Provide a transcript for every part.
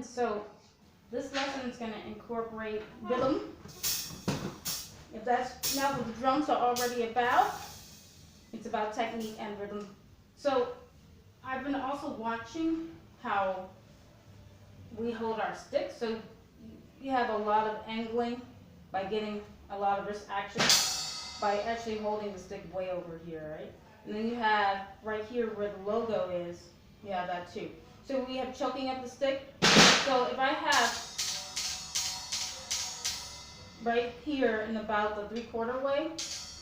So this lesson is going to incorporate rhythm. If that's not what the drums are already about, it's about technique and rhythm. So I've been also watching how we hold our sticks. So you have a lot of angling by getting a lot of wrist action by actually holding the stick way over here, right? And then you have right here where the logo is, you have that too. So we have choking at the stick. So if I have right here in about the 3/4 way,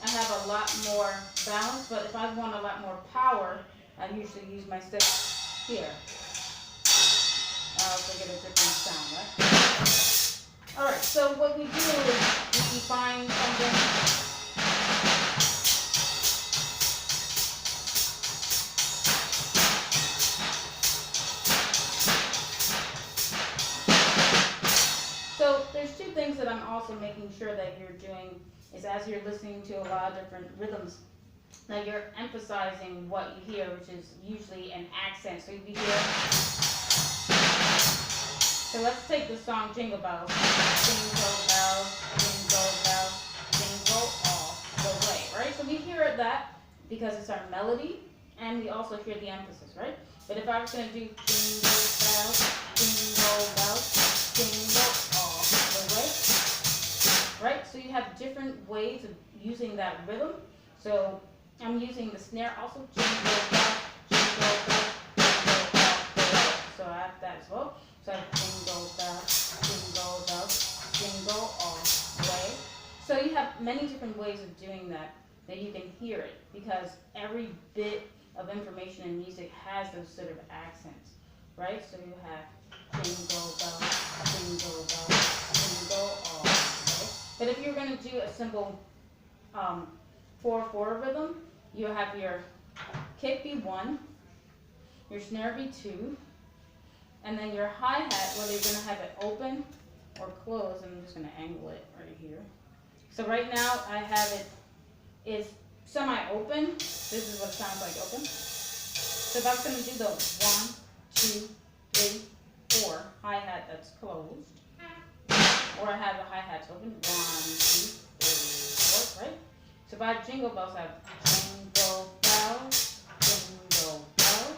I have a lot more balance, but if I want a lot more power, I usually use my stick here. I also get a different sound, right? Alright, so what we do is we define something. So there's two things that I'm also making sure that you're doing is as you're listening to a lot of different rhythms, that you're emphasizing what you hear, which is usually an accent. So you hear. So let's take the song Jingle Bells. Jingle bells, jingle bells, jingle all the way, right? So we hear that because it's our melody, and we also hear the emphasis, right? But if I was going to do jingle bells, jingle all the way, right? So you have different ways of using that rhythm. So I'm using the snare also, jingle bells, jingle bells, jingle all the way. So I have that as well. So I have jingle bells, jingle all the way. So you have many different ways of doing that you can hear it, because every bit of information in music has those sort of accents, right? So you have jingle bells, jingle all the way. But if you're going to do a simple 4/4 rhythm, you have your kick be 1, your snare be 2, and then your hi-hat, whether you're going to have it open or closed, and I'm just going to angle it right here. So right now I have it is semi-open. This is what it sounds like open. So if I was going to do the 1, 2, 3, 4 hi-hat that's closed, or I have the hi-hats open, 1, 2, 3, 4, right? So if I have jingle bells, I have jingle bells, jingle bells,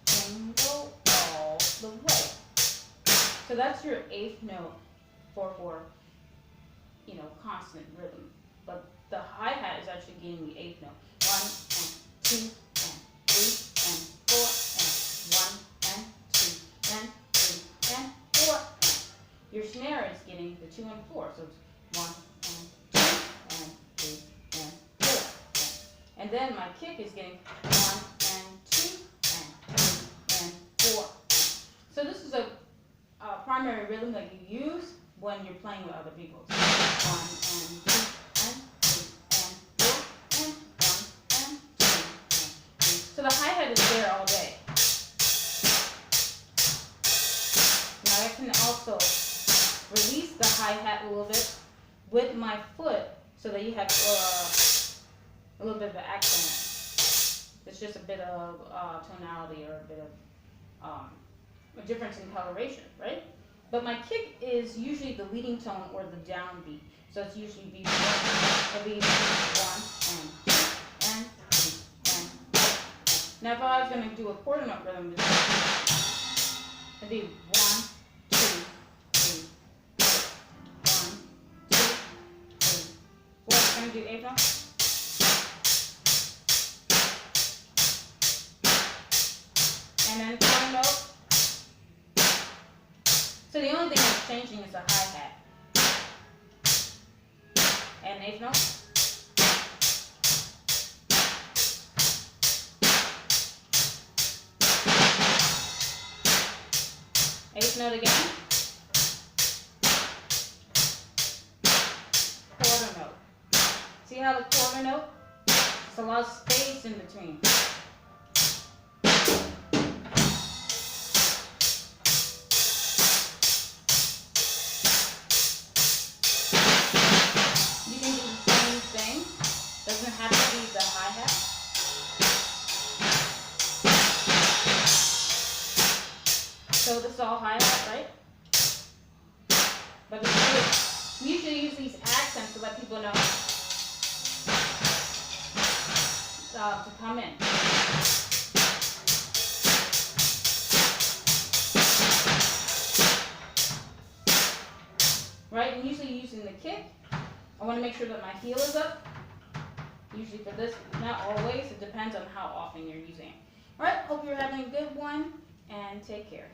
jingle all the way. So that's your 8th note, 4/4, constant rhythm. But the hi-hat is actually getting the 8th note. 1 and 2 and 3 and 4 and 1 and 2 and 3 and 4 and. Your snare is getting the 2 and 4, so it's 1 and 2 and 3 and 4 and then my kick is getting 1 and 2 and 3 and 4 and. So this is a primary rhythm that you use when you're playing with other people. 1 and 2 and 3 and 4 and 1 and 2 and 3. So the hi-hat is there all day. Now I can also release the hi-hat a little bit with my foot so that you have a little bit of an accent. It's just a bit of tonality or a bit of a difference in coloration, right? But my kick is usually the leading tone or the downbeat. So it's usually B1, it'll be 1 and 2 and 3 and 4. Now if I was going to do a quarter note rhythm, it'd be 1, 2, 3, 4, 1, 2, 3, 4. I'm going to do 8 notes. And then quarter note. So the only thing that's changing is the hi-hat. And 8th note. 8th note again. Quarter note. See how the quarter note? There's a lot of space in between. Doesn't have to be the hi-hat. So this is all hi-hat, right? But we usually use these accents to let people know to come in. Right, and usually using the kick, I want to make sure that my heel is up. Usually for this, not always, it depends on how often you're using it. Alright, hope you're having a good one, and take care.